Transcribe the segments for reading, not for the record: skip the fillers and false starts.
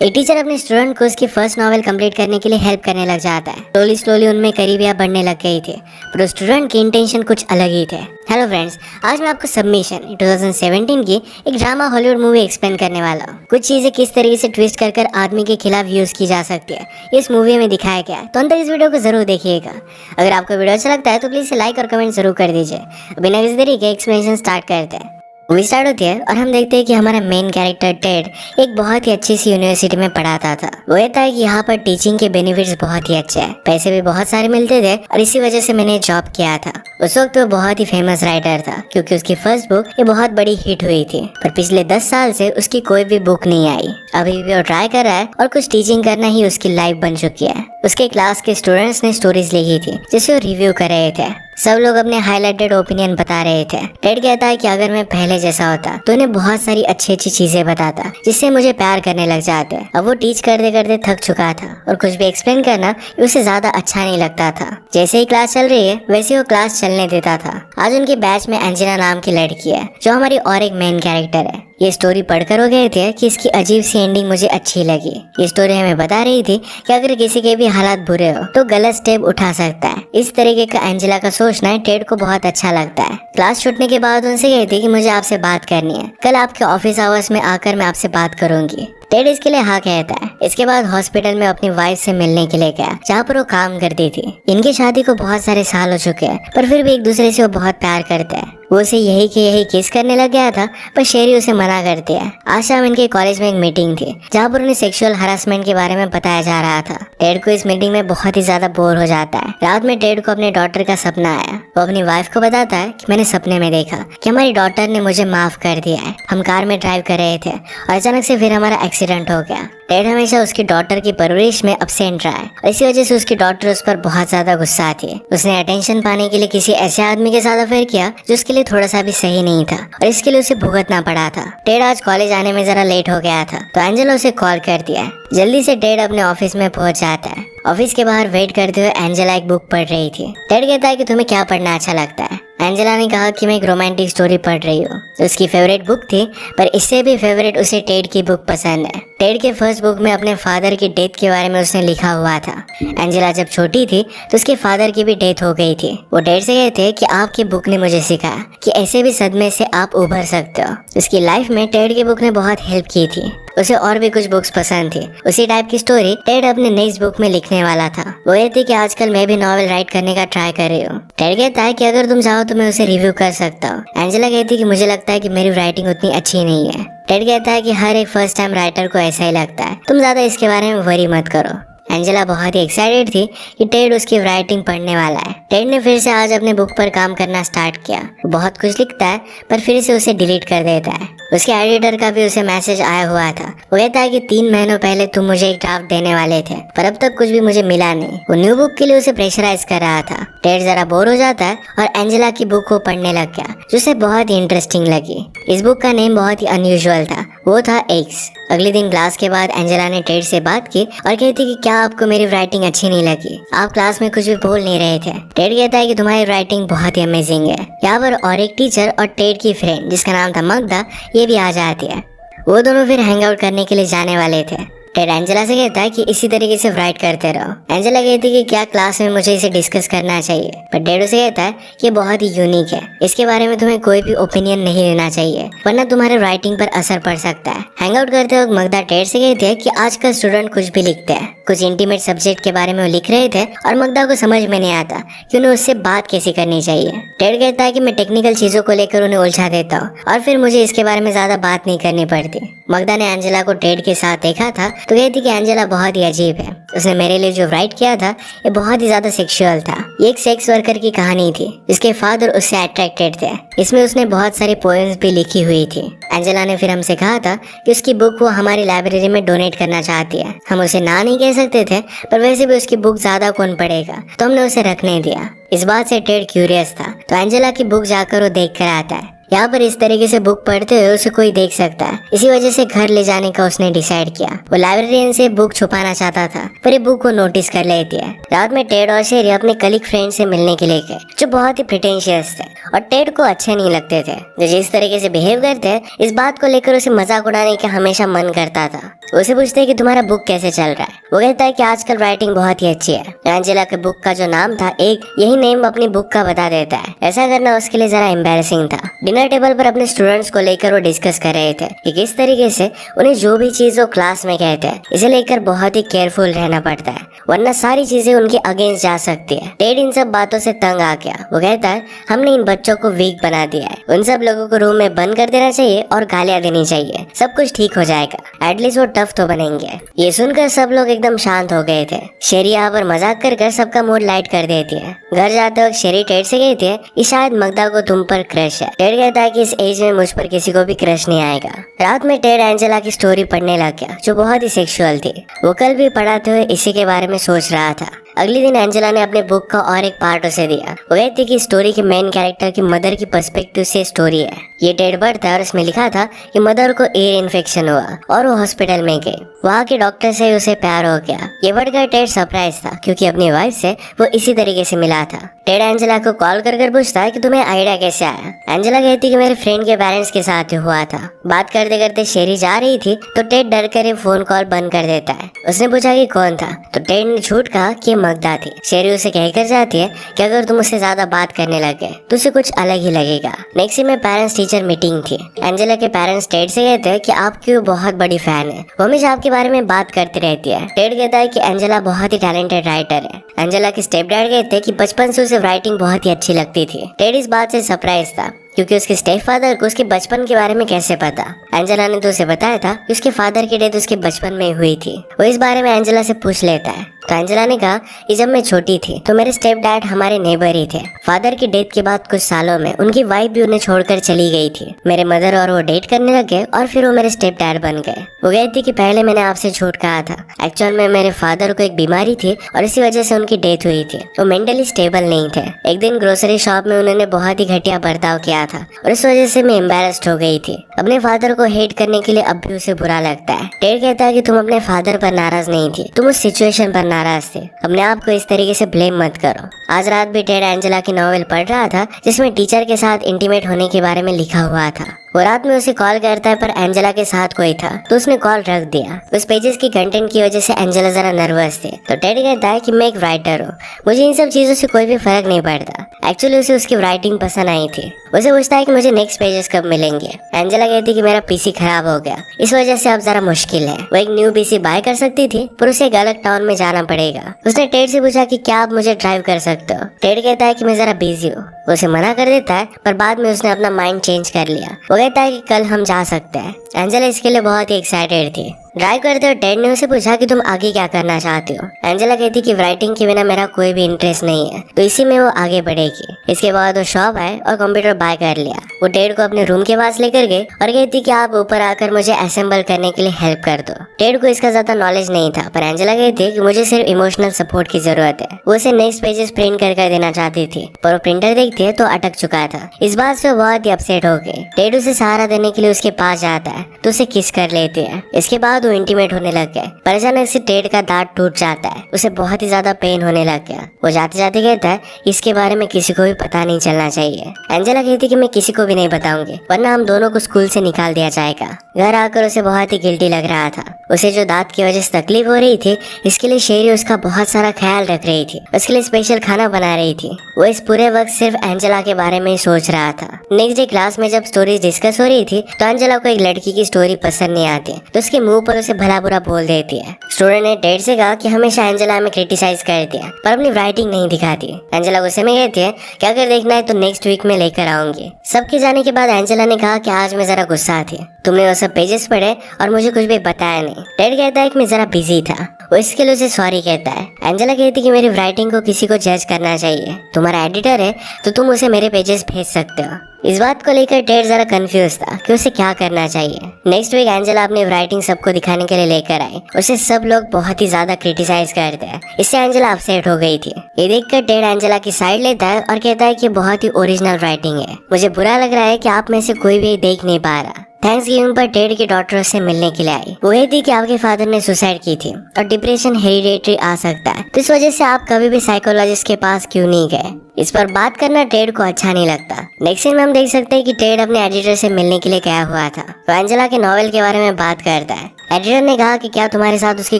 एक टीचर अपने स्टूडेंट को उसकी फर्स्ट नॉवेल कंप्लीट करने के लिए हेल्प करने लग जाता है। स्लोली स्लोली उनमें करीबियां बढ़ने लग गई थी, पर उस स्टूडेंट की इंटेंशन कुछ अलग ही थे। हेलो फ्रेंड्स, आज मैं आपको सबमिशन 2017 की एक ड्रामा हॉलीवुड मूवी एक्सप्लेन करने वाला हूँ। कुछ चीजें किस तरीके से ट्विस्ट कर आदमी के खिलाफ यूज की जा सकती है, इस मूवी में दिखाया गया है। तो अंत तक इस वीडियो को जरूर देखिएगा। अगर आपको वीडियो अच्छा लगता है तो प्लीज लाइक और कमेंट जरूर कर दीजिए। बिना किसी देरी के एक्सप्लेनेशन स्टार्ट करते हैं। मूवी स्टार्ट होती है और हम देखते हैं कि हमारा मेन कैरेक्टर टेड एक बहुत ही अच्छी सी यूनिवर्सिटी में पढ़ाता था। वो कहता है कि यहाँ पर टीचिंग के बेनिफिट्स बहुत ही अच्छे हैं, पैसे भी बहुत सारे मिलते थे और इसी वजह से मैंने जॉब किया था। उस वक्त वो बहुत ही फेमस राइटर था क्योंकि उसकी फर्स्ट बुक ये बहुत बड़ी हिट हुई थी, पर पिछले 10 साल से उसकी कोई भी बुक नहीं आई। अभी भी वो ट्राई कर रहा है और कुछ टीचिंग करना ही उसकी लाइफ बन चुकी है। उसके क्लास के स्टूडेंट्स ने स्टोरीज लिखी थी जिसे वो रिव्यू कर रहे थे। सब लोग अपने हाईलाइटेड ओपिनियन बता रहे थे। टेड कहता है कि अगर मैं पहले जैसा होता तो उन्हें बहुत सारी अच्छी अच्छी चीजें बताता जिससे मुझे प्यार करने लग जाते। अब वो टीच करते करते थक चुका था और कुछ भी एक्सप्लेन करना उसे ज्यादा अच्छा नहीं लगता था। जैसे ही क्लास चल रही है वैसे वो क्लास चलने देता था। आज उनके बैच में एंजेला नाम की लड़की है जो हमारी और एक मेन कैरेक्टर है। ये स्टोरी पढ़कर हो गए थे कि इसकी अजीब सी एंडिंग मुझे अच्छी लगी। ये स्टोरी हमें बता रही थी कि अगर किसी के भी हालात बुरे हो तो गलत स्टेप उठा सकता है। इस तरीके का एंजेला का सोचना टेड को बहुत अच्छा लगता है। क्लास छूटने के बाद उनसे कहती कि मुझे आपसे बात करनी है, कल आपके ऑफिस आवर्स में आकर मैं आपसे बात करूंगी। टेड इसके लिए हाँ कहता है। इसके बाद हॉस्पिटल में अपनी वाइफ से मिलने के लिए गया जहाँ पर वो काम करती थी। इनकी शादी को बहुत सारे साल हो चुके हैं पर फिर भी एक दूसरे से वो बहुत प्यार करते हैं। वो उसे यही के यही किस करने लग गया था पर शेरी उसे मना करती है। आज शाम इनके कॉलेज में एक मीटिंग थी जहाँ पर उन्हें सेक्सुअल हरासमेंट के बारे में बताया जा रहा था। टेड को इस मीटिंग में बहुत ही ज्यादा बोर हो जाता है। रात में टेड को अपने डॉटर का सपना आया। वो अपनी वाइफ को बताता है कि मैंने सपने में देखा कि हमारी डॉटर ने मुझे माफ कर दिया है। हम कार में ड्राइव कर रहे थे और अचानक से फिर हमारा एक्सीडेंट हो गया। टेड हमेशा उसकी डॉटर की परवरिश में अपसेंट रहा है और इसी वजह से उसकी डॉटर उस पर बहुत ज्यादा गुस्सा थी। उसने अटेंशन पाने के लिए किसी ऐसे आदमी के साथ अफेयर किया जो उसके लिए थोड़ा सा भी सही नहीं था और इसके लिए उसे भुगतना पड़ा था। टेड आज कॉलेज आने में जरा लेट हो गया था तो एंजेला उसे कॉल कर दिया। जल्दी से टेड अपने ऑफिस में पहुंच जाता है। ऑफिस के बाहर वेट करते हुए एंजेला एक बुक पढ़ रही थी। टेड कहता है कि तुम्हें क्या पढ़ना अच्छा लगता है। एंजेला ने कहा कि मैं एक रोमांटिक स्टोरी पढ़ रही हूँ। उसकी फेवरेट बुक थी पर इससे भी फेवरेट उसे टेड की बुक पसंद है। टेड के फर्स्ट बुक में अपने फादर की डेथ के बारे में उसने लिखा हुआ था। एंजेला जब छोटी थी तो उसके फादर की भी डेथ हो गई थी। वो टेड से कहते कि आपकी बुक ने मुझे सिखाया कि ऐसे भी सदमे से आप उभर सकते हो। उसकी लाइफ में टेड की बुक ने बहुत हेल्प की थी। उसे और भी कुछ बुक्स पसंद थी। उसी टाइप की स्टोरी टेड अपने नेक्स्ट बुक में लिखने वाला था। वो ये थी कि आजकल मैं भी नॉवेल राइट करने का ट्राई कर रही हूँ। टेड कहता है कि अगर तुम चाहो तो मैं उसे रिव्यू कर सकता हूँ। एंजेला कहती कि मुझे लगता है कि मेरी राइटिंग उतनी अच्छी नहीं है। टेड कहता है कि हर एक फर्स्ट टाइम राइटर को ऐसा ही लगता है, तुम ज्यादा इसके बारे में वरी मत करो। एंजेला बहुत ही एक्साइटेड थी कि टेड उसकी राइटिंग पढ़ने वाला है। टेड ने फिर से आज अपने बुक पर काम करना स्टार्ट किया। वो बहुत कुछ लिखता है पर फिर से उसे डिलीट कर देता है। उसके एडिटर का भी उसे मैसेज आया हुआ था। वो कहता है कि 3 महीनों पहले तुम मुझे एक ड्राफ्ट देने वाले थे पर अब तक कुछ भी मुझे मिला नहीं। वो न्यू बुक के लिए उसे प्रेशराइज कर रहा था। टेड जरा बोर हो जाता है और एंजेला की बुक को पढ़ने लग गया जो उसे बहुत ही इंटरेस्टिंग लगी। इस बुक का नेम बहुत ही अनयूजुअल था, वो था एग्स। अगले दिन क्लास के बाद एंजेला ने टेड से बात की और कहती कि क्या आपको मेरी राइटिंग अच्छी नहीं लगी? आप क्लास में कुछ भी बोल नहीं रहे थे। टेड कहता है कि तुम्हारी राइटिंग बहुत ही अमेजिंग है। यहाँ पर और एक टीचर और टेड की फ्रेंड जिसका नाम था मगदा ये भी आ जाती है। वो दोनों फिर हैंग आउट करने के लिए जाने वाले थे। टेड एंजेला से कहता है कि इसी तरीके से राइट करते रहो। एंजेला कहती है कि क्या क्लास में मुझे इसे डिस्कस करना चाहिए, पर टेड उसे कहता है कि ये बहुत ही यूनिक है, इसके बारे में तुम्हें कोई भी ओपिनियन नहीं लेना चाहिए वरना तुम्हारे राइटिंग पर असर पड़ सकता है। हैंग आउट करते वक्त मगदा टेड से कहती है कि आजकल स्टूडेंट कुछ भी लिखते हैं। कुछ इंटीमेट सब्जेक्ट के बारे में वो लिख रहे थे और मगदा को समझ में नहीं आता कि उन्हें उससे बात कैसे करनी चाहिए। टेड कहता है कि मैं टेक्निकल चीजों को लेकर उन्हें उलझा देता हूँ और फिर मुझे इसके बारे में ज्यादा बात नहीं करनी पड़ती। मगदा ने एंजेला को टेड के साथ देखा था तो कहती कि एंजेला बहुत ही अजीब है। उसने मेरे लिए जो राइट किया था ये बहुत ही ज्यादा सेक्सुअल था। ये एक सेक्स वर्कर की कहानी थी जिसके फादर उससे अट्रैक्टेड थे। इसमें उसने बहुत सारी पोएम्स भी लिखी हुई थी। एंजेला ने फिर हमसे कहा था कि उसकी बुक वो हमारी लाइब्रेरी में डोनेट करना चाहती है। हम उसे ना नहीं कह सकते थे पर वैसे भी उसकी बुक ज्यादा कौन पढ़ेगा तो हमने उसे रखने दिया। इस बात से टेड क्यूरियस था तो एंजेला की बुक जाकर वो देख कर आता है। यहाँ पर इस तरीके से बुक पढ़ते हुए उसे कोई देख सकता है। इसी वजह से घर ले जाने का उसने डिसाइड किया। वो लाइब्रेरियन से बुक छुपाना चाहता था, पर ये बुक को नोटिस कर लेती है। रात में टेड और शेरी अपने कलीग फ्रेंड से मिलने के लिए गए, जो बहुत ही प्रिटेंशियस थे और टेड को अच्छे नहीं लगते थे। जो जिस तरीके से बिहेव करते हैं, इस बात को लेकर उसे मजाक उड़ाने का हमेशा मन करता था। उसे पूछते कि तुम्हारा बुक कैसे चल रहा है। वो कहता है कि आजकल राइटिंग बहुत ही अच्छी है। एंजेला के बुक का जो नाम था, एक यही नेम अपनी बुक का बता देता है। ऐसा करना उसके लिए जरा एम्बैरेसिंग था। डिनर टेबल पर अपने स्टूडेंट्स को लेकर वो डिस्कस कर रहे थे कि किस तरीके से उन्हें जो भी चीज वो क्लास में कहते हैं, इसे लेकर बहुत ही केयरफुल रहना पड़ता है, वरना सारी चीजें उनके अगेंस्ट जा सकती है। टेड इन सब बातों से तंग आ गया। वो कहता है हमने इन बच्चों को वीक बना दिया है, उन सब लोगों को रूम में बंद कर देना चाहिए और गालियां देनी चाहिए, सब कुछ ठीक हो जाएगा, एटलीस्ट वो टफ तो बनेंगे। ये सुनकर सब लोग एकदम शांत हो गए थे। शेरी यहाँ पर मजाक कर सबका मूड लाइट कर देती है। घर जाते वक्त शेरी टेड से कहती है कि शायद मगदा को तुम पर क्रश है। टेड कहता है कि इस एज में मुझ पर किसी को भी क्रश नहीं आएगा। रात में टेड एंजेला की स्टोरी पढ़ने लग गया, जो बहुत ही सेक्सुअल थी। वो कल भी पढ़ाते हुए इसी के बारे में सोच रहा था। अगले दिन एंजेला ने अपने बुक का और एक पार्ट उसे दिया। वो कहती कि स्टोरी के मेन कैरेक्टर की मदर की पर्सपेक्टिव से स्टोरी है। ये टेड बर्ड था और इसमें लिखा था कि मदर को एयर इन्फेक्शन हुआ और वो हॉस्पिटल में गई। वहाँ के डॉक्टर से उसे प्यार हो गया। ये बढ़कर टेड सरप्राइज था, क्योंकि अपनी वाइफ से वो इसी तरीके से मिला था। टेड एंजेला को कॉल कर पूछता है कि तुम्हें आइडिया कैसे आया। एंजेला कहती कि मेरे फ्रेंड के पेरेंट्स के साथ हुआ था। बात करते करते शेरी जा रही थी तो टेड डर कर फोन कॉल बंद कर देता है। उसने पूछा कि कौन था, तो टेड ने झूठ कहा कि मगदा थी। शेरी उसे कहकर जाती है कि अगर तुम उससे ज्यादा बात करने लगे तो उसे कुछ अलग ही लगेगा। नेक्स्ट में पेरेंट्स टीचर मीटिंग थी। एंजेला के पेरेंट्स टेड से कहते हैं कि आपकी वो बहुत बड़ी फैन है, वो हमेशा आपके बारे में बात करती रहती है। टेड कहता है कि एंजेला बहुत ही टैलेंटेड राइटर है। एंजेला के स्टेप डैड कहते हैं कि बचपन से उसे राइटिंग बहुत ही अच्छी लगती थी। टेड इस बात से सरप्राइज था, क्योंकि उसके स्टेप फादर को उसके बचपन के बारे में कैसे पता। एंजेला ने तो उसे बताया था कि उसके फादर की डेथ उसके बचपन में हुई थी। वो इस बारे में एंजेला से पूछ लेता है, तो एंजेला ने कहा कि जब मैं छोटी थी तो मेरे स्टेप डैड हमारे नेबर ही थे। फादर की डेथ के बाद कुछ सालों में उनकी वाइफ भी उन्हें छोड़कर चली गई थी। मेरे मदर और वो डेट करने लगे और फिर वो मेरे स्टेप डैड बन गए। वो कहती कि पहले मैंने आपसे झूठ कहा था, एक्चुअल में मेरे फादर को एक बीमारी थी और इसी वजह से उनकी डेथ हुई थी। वो मेंटली स्टेबल नहीं थे। एक दिन ग्रोसरी शॉप में उन्होंने बहुत ही घटिया बर्ताव किया था और इस वजह से मैं एम्बैरेस्ड हो गई थी। अपने फादर को हेट करने के लिए अब भी उसे बुरा लगता है। टेड कहता है कि तुम अपने फादर पर नाराज नहीं थी, तुम उस सिचुएशन पर नाराज थे। अपने आप को इस तरीके से ब्लेम मत करो। आज रात भी टेड एंजेला की नॉवेल पढ़ रहा था, जिसमें टीचर के साथ इंटीमेट होने के बारे में लिखा हुआ था। वो रात में उसे कॉल करता है, पर एंजेला के साथ कोई था तो उसने कॉल रख दिया। उस पेजेस की कंटेंट की वजह से एंजेला जरा नर्वस थे। तो टेड कहता है कि मैं एक राइटर हूँ, मुझे इन सब चीजों से कोई भी फर्क नहीं पड़ता। एक्चुअली उसे उसकी राइटिंग पसंद आई थी। उसे पूछता है कि मुझे नेक्स्ट पेजेस कब मिलेंगे। एंजेला कहती कि मेरा पीसी खराब हो गया, इस वजह से अब जरा मुश्किल है। वो एक न्यू पीसी बाय कर सकती थी, पर उसे एक अलग टाउन में जाना पड़ेगा। उसने टेड से पूछा कि क्या आप मुझे ड्राइव कर सकते हो। टेड कहता है कि मैं जरा बिजी हूँ। उसे मना कर देता है, पर बाद में उसने अपना माइंड चेंज कर लिया। वो कहता है कि कल हम जा सकते हैं। एंजेला इसके लिए बहुत ही एक्साइटेड थी। ड्राइव करते हुए टेड ने उसे पूछा कि तुम आगे क्या करना चाहते हो। एंजेला कहती कि राइटिंग के बिना मेरा कोई भी इंटरेस्ट नहीं है, तो इसी में वो आगे बढ़ेगी। इसके बाद वो शॉप आए और कंप्यूटर बाय कर लिया। वो टेड को अपने रूम के पास लेकर गए और कहती कि आप ऊपर आकर मुझे असेंबल करने के लिए हेल्प कर दो। टेड को इसका ज्यादा नॉलेज नहीं था, पर एंजेला कहती कि मुझे सिर्फ इमोशनल सपोर्ट की जरूरत है। वो उसे नेक्स्ट पेजेस प्रिंट कर देना चाहती थी, पर वो प्रिंटर देखती है तो अटक चुका था। इस बात से वो बहुत ही अपसेट हो गई। टेड उसे सहारा देने के लिए उसके पास जाता है तो उसे किस कर लेती है। इसके बाद वो इंटीमेट होने लग गए। पर अचानक से टेड का दांत टूट जाता है। उसे बहुत ही ज्यादा पेन होने लग गया। वो जाते जाते कहता है इसके बारे में किसी को भी पता नहीं चलना चाहिए। एंजेला कहती कि मैं किसी को भी नहीं बताऊंगी, वरना हम दोनों को स्कूल से निकाल दिया जाएगा। घर आकर उसे बहुत ही गिल्टी लग रहा था। उसे जो दांत की वजह से तकलीफ हो रही थी, इसके लिए शेरी उसका बहुत सारा ख्याल रख रही थी, उसके लिए स्पेशल खाना बना रही थी। वो इस पूरे वक्त सिर्फ एंजेला के बारे में ही सोच रहा था। नेक्स्ट डे क्लास में जब स्टोरीज डिस्कस हो रही थी, तो एंजेला को एक लड़की की स्टोरी पसंद नहीं आती, तो उसके मुंह पर उसे भला बुरा बोल देती है। स्टूडेंट ने टेड से कहा कि हमेशा एंजेला में क्रिटिसाइज करती है, पर अपनी राइटिंग नहीं दिखाती। एंजेला गुस्से में कहती है कि अगर देखना है तो नेक्स्ट वीक में लेकर आऊंगी। सबके जाने के बाद एंजेला ने कहा कि आज मैं जरा गुस्सा थी, तुमने वो सब पेजेस पढ़े और मुझे कुछ भी बताया नहीं। टेड कहता है कि मैं जरा बिजी था। वो इसके लिए उसे सॉरी कहता है। एंजेला कहती कि मेरी राइटिंग को किसी को जज करना चाहिए, तुम्हारा एडिटर है तो तुम उसे मेरे पेजेस भेज सकते हो। इस बात को लेकर टेड जरा कंफ्यूज था कि उसे क्या करना चाहिए। नेक्स्ट वीक एंजेला अपनी राइटिंग सबको दिखाने के लिए लेकर आई। उसे सब लोग बहुत ही ज्यादा क्रिटिसाइज करते हैं। इससे एंजेला अपसेट हो गई थी। ये देखकर टेड एंजेला की साइड लेता है और कहता है कि बहुत ही ओरिजिनल राइटिंग है। मुझे बुरा लग रहा है कि आप में से कोई भी देख नहीं पा रहा। थैंक्स गिविंग पर टेड की डॉक्टर से मिलने के लिए आई। वो ये थी कि आपके फादर ने सुसाइड की थी और डिप्रेशन हेरिडेटरी आ सकता है, तो इस वजह से आप कभी भी साइकोलॉजिस्ट के पास क्यों नहीं गए। इस पर बात करना टेड को अच्छा नहीं लगता। नेक्स्ट सीन में हम देख सकते हैं कि टेड अपने एडिटर से मिलने के लिए गया हुआ था। वो एंजेला के नॉवेल के बारे में बात करता है। एडिटर ने कहा कि क्या तुम्हारे साथ उसकी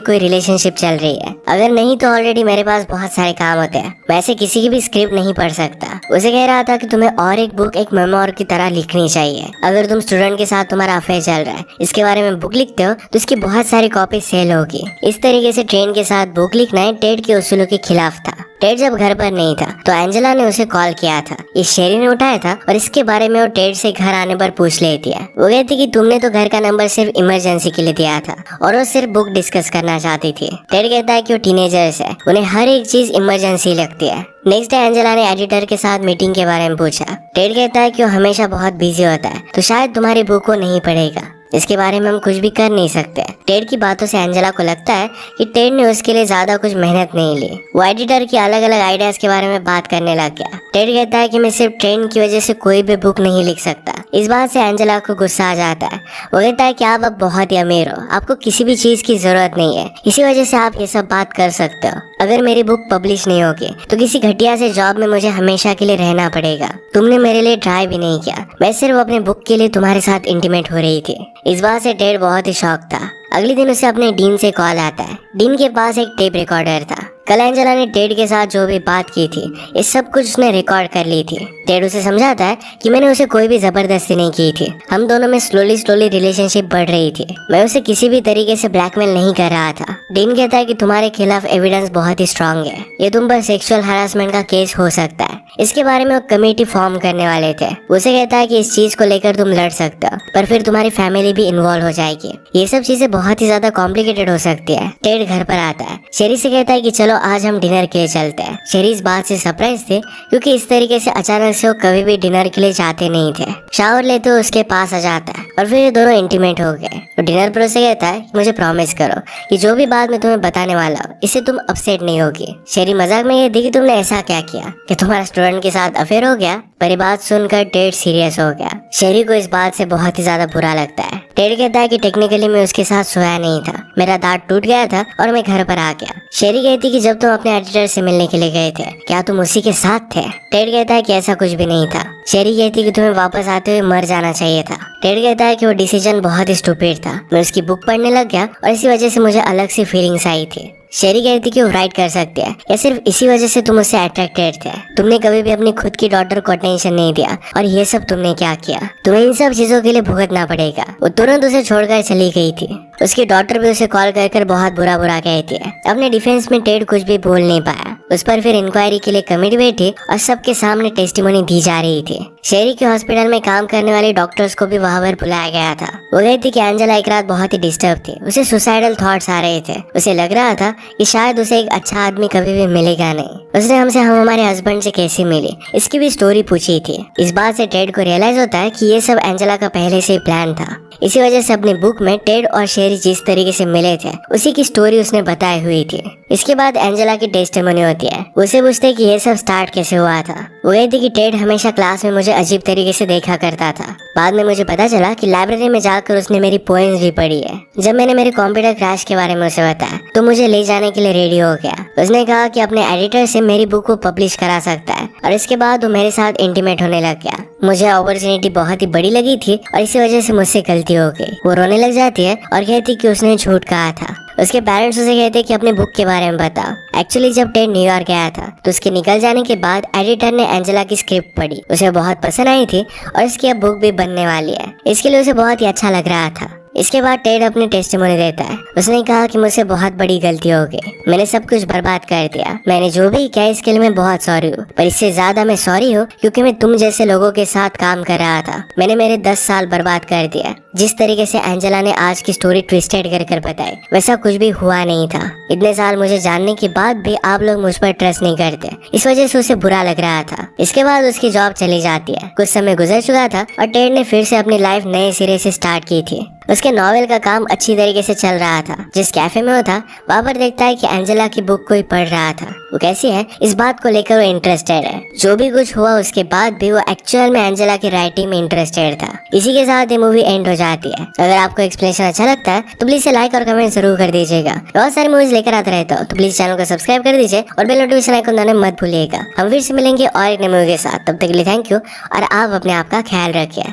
कोई रिलेशनशिप चल रही है? अगर नहीं तो ऑलरेडी मेरे पास बहुत सारे काम होते हैं, मैं ऐसे किसी की भी स्क्रिप्ट नहीं पढ़ सकता। उसे कह रहा था कि तुम्हें और एक बुक एक मेमोर की तरह लिखनी चाहिए। अगर तुम स्टूडेंट के साथ तुम्हारा अफेयर चल रहा है, इसके बारे में बुक लिखते हो तो इसकी बहुत सारी कॉपी सेल होगी। इस तरीके से ट्रेन के साथ बुक लिखना टेड के उसूलों के खिलाफ था। टेड जब घर पर नहीं था तो एंजेला ने उसे कॉल किया था। ये शेरी ने उठाया था और इसके बारे में वो टेड से घर आने पर पूछ लेती है। वो कहती कि तुमने तो घर का नंबर सिर्फ इमरजेंसी के लिए दिया था और वो सिर्फ बुक डिस्कस करना चाहती थी। टेड कहता है कि वो टीनेजर्स है, उन्हें हर एक चीज इमरजेंसी लगती है। नेक्स्ट डे एंजेला ने एडिटर के साथ मीटिंग के बारे में पूछा। टेड कहता है कि वो हमेशा बहुत बिजी होता है, तो शायद तुम्हारी बुक को नहीं पढ़ेगा। इसके बारे में हम कुछ भी कर नहीं सकते। टेड की बातों से एंजेला को लगता है कि टेड ने उसके लिए ज्यादा कुछ मेहनत नहीं ली। वो एडिटर की अलग अलग आइडियाज के बारे में बात करने लग गया। टेड कहता है कि मैं सिर्फ ट्रेन की वजह से कोई भी बुक नहीं लिख सकता। इस बात से एंजेला को गुस्सा आ जाता है। वो कहता है कि आप अब बहुत ही अमीर हो, आपको किसी भी चीज की जरूरत नहीं है, इसी वजह से आप ये सब बात कर सकते हो। अगर मेरी बुक पब्लिश नहीं होगी तो किसी घटिया से जॉब में मुझे हमेशा के लिए रहना पड़ेगा। तुमने मेरे लिए ट्राई भी नहीं किया, मैं सिर्फ अपने बुक के लिए तुम्हारे साथ इंटीमेट हो रही थी। इस बात से टेड बहुत ही शॉक था। अगले दिन उसे अपने डीन से कॉल आता है। डीन के पास एक टेप रिकॉर्डर था। कल एंजेला ने टेड के साथ जो भी बात की थी, ये सब कुछ उसने रिकॉर्ड कर ली थी। टेड उसे समझाता है कि मैंने उसे कोई भी जबरदस्ती नहीं की थी, हम दोनों में स्लोली रिलेशनशिप बढ़ रही थी, मैं उसे किसी भी तरीके से ब्लैकमेल नहीं कर रहा था। डीन कहता है कि तुम्हारे खिलाफ एविडेंस बहुत ही स्ट्रांग है, ये तुम पर सेक्सुअल हरासमेंट का केस हो सकता है। इसके बारे में वो कमेटी फॉर्म करने वाले थे। उसे कहता है कि इस चीज को लेकर तुम लड़ सकते हो, पर फिर तुम्हारी फैमिली भी इन्वॉल्व हो जाएगी, ये सब चीजें बहुत ही ज्यादा कॉम्प्लिकेटेड हो सकती है। टेड घर पर आता है। शेरी से कहता है कि चलो आज हम डिनर के लिए चलते हैं। शेरी इस बात से सरप्राइज थे क्योंकि इस तरीके से अचानक से वो कभी भी डिनर के लिए जाते नहीं थे। शावर लेते उसके पास आ जाता है और फिर ये दोनों इंटीमेट हो गए। तो डिनर पर उसे कहता है कि मुझे प्रॉमिस करो कि जो भी बात मैं तुम्हें बताने वाला हूँ इससे तुम अपसेट नहीं होगी। शेरी मजाक में कहती कि तुमने ऐसा क्या किया कि तुम्हारा स्टूडेंट के साथ अफेयर हो गया। पर ये बात सुनकर टेड सीरियस हो गया। शेरी को इस बात से बहुत ही ज्यादा बुरा लगता है। टेड कहता है कि टेक्निकली मैं उसके साथ सोया नहीं था, मेरा दांत टूट गया था और मैं घर पर आ गया। शेरी कहती कि जब तुम अपने एडिटर से मिलने के लिए गए थे क्या तुम उसी के साथ थे? टेड कहता है कि ऐसा कुछ भी नहीं था। शेरी कहती कि तुम्हें वापस आते हुए मर जाना चाहिए था। टेड कहता है कि वो डिसीजन बहुत ही स्टूपिड था, मैं उसकी बुक पढ़ने लग गया और इसी वजह से मुझे अलग सी फीलिंग्स आई थी। शेरी कहती कि वो राइट कर सकते हैं या सिर्फ इसी वजह से तुम उससे अट्रैक्टेड थे। तुमने कभी भी अपनी खुद की डॉटर को अटेंशन नहीं दिया और ये सब तुमने क्या किया? तुम्हें इन सब चीजों के लिए भुगतना पड़ेगा। वो तुरंत उसे छोड़कर चली गई थी। उसकी डॉटर भी उसे कॉल कर बहुत बुरा कहती है। अपने डिफेंस में टेड कुछ भी बोल नहीं पाया। उस पर फिर इंक्वायरी के लिए कमेटी बैठी और सबके सामने टेस्टिमोनी दी जा रही थी। शेरी के हॉस्पिटल में काम करने वाले डॉक्टर्स को भी वहां पर बुलाया गया था। वो कहती कि एंजेला एक रात बहुत ही डिस्टर्ब थी, उसे सुसाइडल थॉट्स आ रहे थे। उसे लग रहा था कि शायद उसे एक अच्छा आदमी कभी भी मिलेगा नहीं। उसने हमसे हम हमारे हस्बैंड से कैसे मिली इसकी भी स्टोरी पूछी थी। इस बात से टेड को रियलाइज होता है कि ये सब एंजेला का पहले से ही प्लान था। इसी वजह से अपनी बुक में टेड और शेरी जिस तरीके से मिले थे उसी की स्टोरी उसने बताई हुई थी। इसके बाद एंजेला की टेस्टिमोनी होती है। उसे पूछते कि ये सब स्टार्ट कैसे हुआ था। वो कहती कि टेड हमेशा क्लास में मुझे अजीब तरीके से देखा करता था। बाद में मुझे पता चला कि लाइब्रेरी में जाकर उसने मेरी पोएम्स भी पढ़ी है। जब मैंने मेरे कंप्यूटर क्रैश के बारे में उसे बताया तो मुझे ले जाने के लिए रेडी हो गया। उसने कहा कि अपने एडिटर से मेरी बुक को पब्लिश करा सकता है और इसके बाद वो मेरे साथ इंटीमेट होने लग गया। मुझे अपॉर्चुनिटी बहुत ही बड़ी लगी थी और इसी वजह से मुझसे गलती हो गई। वो रोने लग जाती है और कहती कि उसने झूठ कहा था। उसके पेरेंट्स उसे कहते कि अपने बुक के बारे में बताओ। एक्चुअली जब टेड न्यूयॉर्क गया था तो उसके निकल जाने के बाद एडिटर ने एंजेला की स्क्रिप्ट पढ़ी, उसे बहुत पसंद आई थी और इसकी अब बुक भी बनने वाली है। इसके लिए उसे बहुत ही अच्छा लग रहा था। इसके बाद टेड अपनी टेस्टिमोनी देता है। उसने कहा कि मुझसे बहुत बड़ी गलती हो गई, मैंने सब कुछ बर्बाद कर दिया, मैंने जो भी किया इसके लिए मैं बहुत सॉरी हूँ, पर इससे ज्यादा मैं सॉरी हूँ क्योंकि मैं तुम जैसे लोगों के साथ काम कर रहा था। मैंने मेरे 10 साल बर्बाद कर दिया। जिस तरीके से एंजेला ने आज की स्टोरी ट्विस्टेड कर कर बताई वैसा कुछ भी हुआ नहीं था। इतने साल मुझे जानने के बाद भी आप लोग मुझ पर ट्रस्ट नहीं करते, इस वजह से उसे बुरा लग रहा था। इसके बाद उसकी जॉब चली जाती है। कुछ समय गुजर चुका था और टेड ने फिर से अपनी लाइफ नए सिरे से स्टार्ट की थी। उसके नॉवेल का काम अच्छी तरीके से चल रहा था। जिस कैफे में वो था वहाँ पर देखता है कि एंजेला की बुक कोई पढ़ रहा था। वो कैसी है इस बात को लेकर वो इंटरेस्टेड है। जो भी कुछ हुआ उसके बाद भी वो एक्चुअल में एंजेला की राइटिंग में इंटरेस्टेड था। इसी के साथ ये मूवी एंड हो जाती है। तो अगर आपको एक्सप्लेनेशन अच्छा लगता है तो प्लीज लाइक और कमेंट जरूर कर दीजिएगा। बहुत सारी मूवीज लेकर आते रहता हूँ तो प्लीज चैनल को सब्सक्राइब कर दीजिए और बेल नोटिफिकेशन आइकन दबाना मत भूलिएगा। हम फिर से मिलेंगे और एक नई मूवी के साथ। तब तक के लिए थैंक यू और आप अपने आप का ख्याल रखिए।